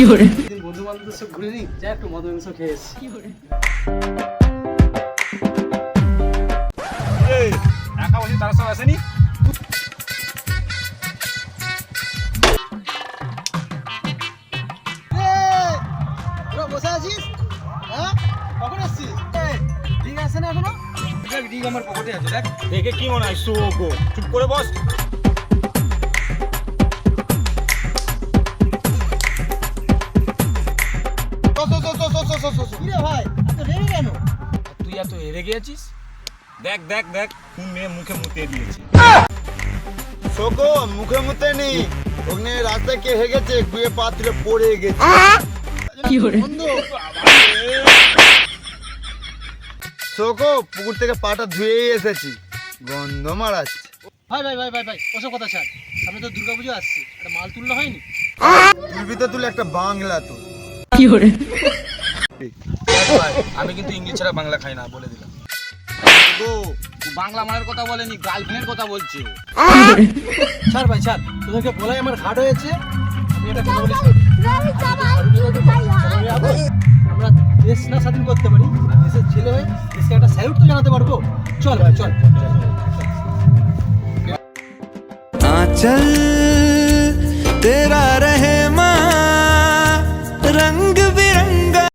বন্ধু বান্ধব সব ঘুরে নি, যা একটু মদ মাংস খেয়ে এসছি। একা বসে তারা সব আসেনি? বসে আছিস? হ্যাঁ, কখন আসছিস? ঠিক আছে না এখনো? ঠিক আমার পকেটে আছে, দেখ। দেখে কি মনে হয় সুগো? চুপ করে বস। কিরে ভাই, এত রেগে কেন? তুই এত রেগে আছিস? দেখ দেখ দেখ, কোন মেয়ে মুখে মুতে দিয়েছে। শোকো মুখে মুতে নি, ওখানে রাস্তায় কে হেগেছে, গুয়ে পাত্রে পড়ে গেছে। বন্ধু, শোকো পুকুর থেকে পাটা ধুয়েই এসেছি, গন্ধ মারাচ্ছে। ভাই ভাই ভাই ভাই ভাই, ওসব কথা ছাড়। সামনে তো দুর্গাপুজো আসছে, একটা মাল তুললে হয়নি? তুলবি তো তুলে একটা বাংলা তো। আমি কিন্তু ইংলিশ ছাড়া বাংলা খাই না, বলে দিলাম। বাংলা মায়ের কথা বলেনি, গার্লফ্রেন্ডের কথা বলছে। ছাড় ভাই ছাড়, তোদেরকে বলাই আমার ঘাট হয়েছে। আমি এটা কথা বলি, আমরা দেশ না স্বাধীন করতে পারি, দেশের ছেলে হয়ে দেশকে একটা স্যালুট তো জানাতে পারবো। চল ভাই চল। आंचल तेरा